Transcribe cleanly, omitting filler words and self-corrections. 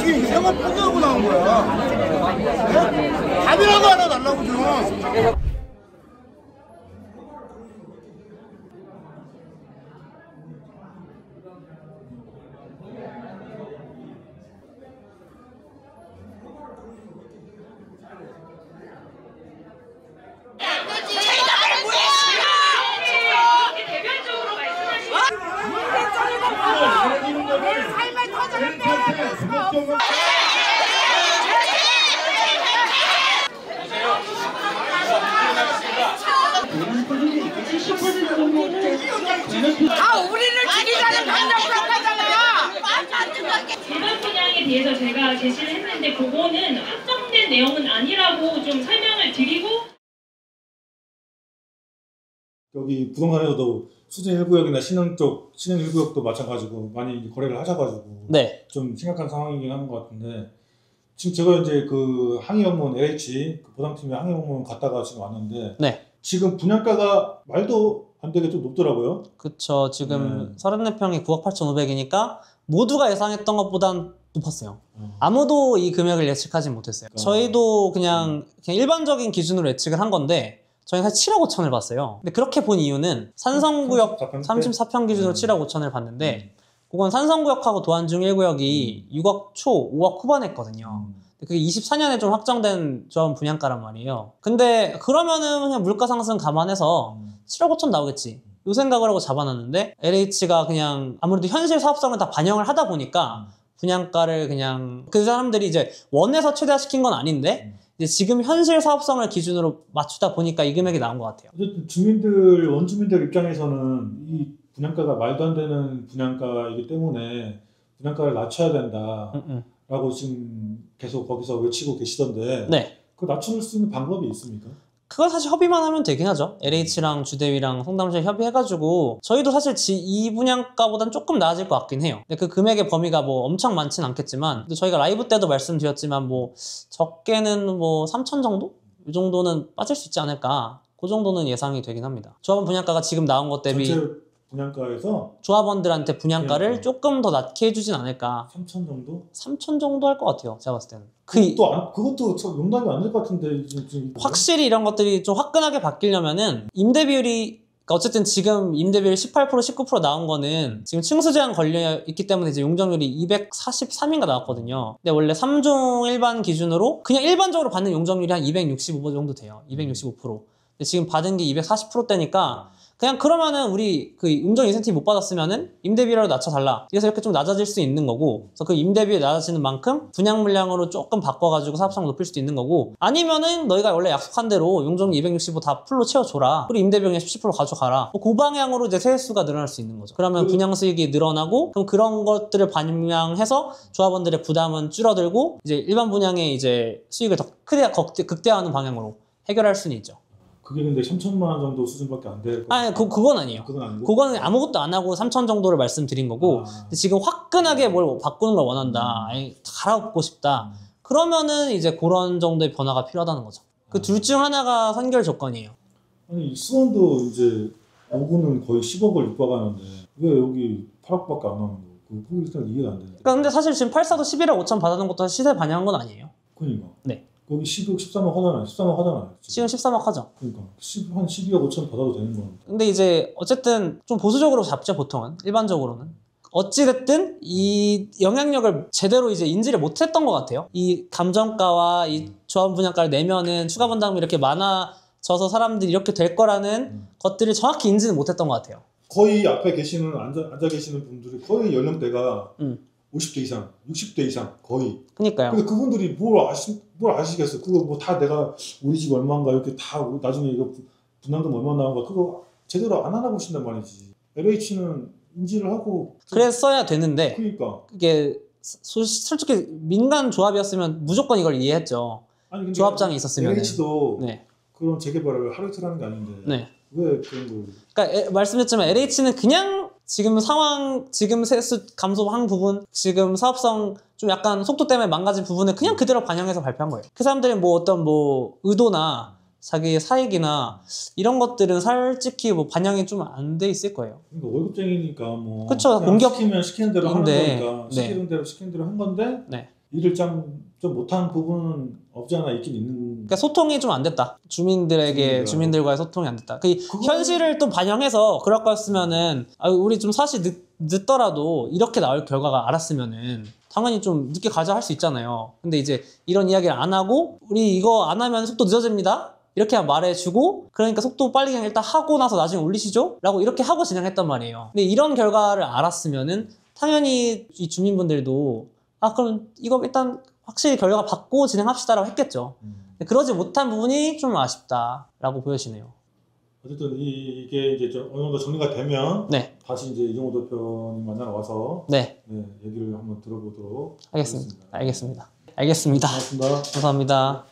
지금 인생을 포기하고 나온 거야. 네? 답이라도 하나 달라고 좀. 우리를 죽이자는 병력으로 하잖아. 재단 분양에 대해서 제가 제시를 했는데 그거는 확정된 내용은 아니라고 좀 설명을 드리고. 여기 부동산에서도 수진 1구역이나 신흥 쪽, 신흥 1구역도 마찬가지고 많이 거래를 하셔가지고 네. 좀 심각한 상황이긴 한 것 같은데, 지금 제가 이제 그 항의 업무원 LH 그 보상팀에 항의 업무원 갔다가 지금 왔는데, 네. 지금 분양가가 말도 안 되게 좀 높더라고요. 그쵸. 지금 34평이 9억 8,500이니까 모두가 예상했던 것보단 높았어요. 아무도 이 금액을 예측하지 못했어요. 저희도 그냥 일반적인 기준으로 예측을 한 건데, 저희는 사실 7억 5천을 봤어요. 근데 그렇게 본 이유는 산성구역 34평 기준으로 7억 5천을 봤는데, 그건 산성구역하고 도안중 1구역이 6억 초, 5억 후반에 했거든요. 그게 24년에 좀 확정된 조합 분양가란 말이에요. 근데 그러면은 그냥 물가 상승 감안해서 7억 5천 나오겠지, 요 생각을 하고 잡아놨는데, LH가 그냥 아무래도 현실 사업성을 다 반영을 하다 보니까 분양가를 그냥, 그 사람들이 이제 원에서 최대화시킨 건 아닌데 이제 지금 현실 사업성을 기준으로 맞추다 보니까 이 금액이 나온 것 같아요. 어쨌든 주민들, 원주민들 입장에서는 이 분양가가 말도 안 되는 분양가이기 때문에 분양가를 낮춰야 된다 라고 지금 계속 거기서 외치고 계시던데, 네. 그 낮출 수 있는 방법이 있습니까? 그건 사실 협의만 하면 되긴 하죠. LH랑 주대위랑 성남시에 협의해가지고, 저희도 사실 이 분양가보단 조금 나아질 것 같긴 해요. 근데 그 금액의 범위가 뭐 엄청 많진 않겠지만, 저희가 라이브 때도 말씀드렸지만 뭐 적게는 뭐 3천 정도? 이 정도는 빠질 수 있지 않을까, 그 정도는 예상이 되긴 합니다. 조합원 분양가가 지금 나온 것 대비 전체 분양가에서 조합원들한테 분양가를 조금 더 낮게 해주진 않을까. 3천 정도? 3천 정도 할 것 같아요, 제가 봤을 때는. 그것도 참 용납이 안 될 것 같은데 지금 확실히 이런 것들이 좀 화끈하게 바뀌려면은 임대 비율이, 그러니까 어쨌든 지금 임대 비율 18%, 19% 나온 거는 지금 층수 제한 걸려 있기 때문에 이제 용적률이 243인가 나왔거든요. 근데 원래 3종 일반 기준으로 그냥 일반적으로 받는 용적률이 한 265 정도 돼요. 265%. 근데 지금 받은 게 240%대니까 그냥 그러면은 우리 그 용적 인센티브 못 받았으면은 임대비율을 낮춰달라, 그래서 이렇게 좀 낮아질 수 있는 거고, 그래서 그 임대비율이 낮아지는 만큼 분양 물량으로 조금 바꿔가지고 사업성을 높일 수도 있는 거고, 아니면은 너희가 원래 약속한 대로 용적률 265 다 풀로 채워줘라, 그리고 임대비용에 10% 가져가라, 그 방향으로 이제 세수가 늘어날 수 있는 거죠. 그러면 분양 수익이 늘어나고, 그럼 그런 것들을 반영해서 조합원들의 부담은 줄어들고, 이제 일반 분양의 이제 수익을 더 극대화하는 방향으로 해결할 수는 있죠. 그게 근데 3천만 원 정도 수준밖에 안 될 거. 아니, 그건 아니에요. 그건 아니고? 그거는 아무것도 안 하고 3천 정도를 말씀드린 거고, 지금 화끈하게 뭘 바꾸는 걸 원한다, 아니, 갈아엎고 싶다, 그러면은 이제 그런 정도의 변화가 필요하다는 거죠. 그 둘 중 하나가 선결 조건이에요. 아니, 수원도 이제 5구는 거의 10억을 육박하는데 왜 여기 8억밖에 안 나오는 거고? 그게 일단 이해가 안 돼. 그러니까 근데 사실 지금 8사도 11억 5천 받아놓은 것도 시세 반영한 건 아니에요. 그러니까. 네. 거기 12억, 13억 하잖아요. 13억 하잖아요. 지금 13억 하죠. 그러니까 한 12억 5천 받아도 되는 건데. 근데 이제 어쨌든 좀 보수적으로 잡죠, 보통은. 일반적으로는. 어찌됐든 이 영향력을 제대로 이제 인지를 못했던 것 같아요. 이 감정가와 이 조합 분양가를 내면은 추가 분담이 이렇게 많아져서 사람들이 이렇게 될 거라는 것들을 정확히 인지는 못했던 것 같아요. 거의 앞에 계시는 앉아 계시는 분들이 거의 연령대가 50대 이상, 60대 이상 거의. 그러니까요. 근데 그분들이 뭘 아시겠어요? 그거 뭐 다 내가 우리 집 얼마인가 이렇게 다 나중에 이거 분담금 얼마 나온가 그거 제대로 안 하나 보신단 말이지. LH는 인지를 하고. 그랬어야 되는데. 그러니까. 이게 솔직히 민간 조합이었으면 무조건 이걸 이해했죠. 아니, 근데 조합장이 있었으면. LH도 네. 그런 재개발을 하루 이틀 하는 게 아닌데. 네. 왜 그런 걸? 그러니까 말씀드렸지만 LH는 그냥 지금 상황, 지금 세수 감소한 부분, 지금 사업성 좀 약간 속도 때문에 망가진 부분을 그냥 그대로 반영해서 발표한 거예요. 그 사람들이 뭐 어떤 뭐 의도나 자기의 사익이나 이런 것들은 솔직히 뭐 반영이 좀 안 돼 있을 거예요. 그러니까 월급쟁이니까 뭐. 그쵸. 공격 시키면 시키는 대로 하는 인데, 거니까. 네. 시키는 대로 한 건데. 네. 일을 좀 못한 부분은 없지 않아 있긴 있는. 그러니까 소통이 좀 안 됐다. 주민들과의 소통이 안 됐다. 그 현실을 또 반영해서 그럴 거였으면은 우리 좀 사실 늦더라도 이렇게 나올 결과가 알았으면은 당연히 좀 늦게 가자 할 수 있잖아요. 근데 이제 이런 이야기를 안 하고 우리 이거 안 하면 속도 늦어집니다. 이렇게 말해주고 그러니까 속도 빨리 그냥 일단 하고 나서 나중에 올리시죠? 라고 이렇게 하고 진행했단 말이에요. 근데 이런 결과를 알았으면은 당연히 이 주민분들도 그럼 이거 일단 확실히 결과 받고 진행합시다라고 했겠죠. 근데 그러지 못한 부분이 좀 아쉽다라고 보여지네요. 어쨌든 이게 이제 좀 어느 정도 정리가 되면 네. 다시 이제 이종호 대표님 만나러 와서 네. 얘기를 한번 들어보도록 알겠습니다. 알겠습니다. 고맙습니다. 감사합니다.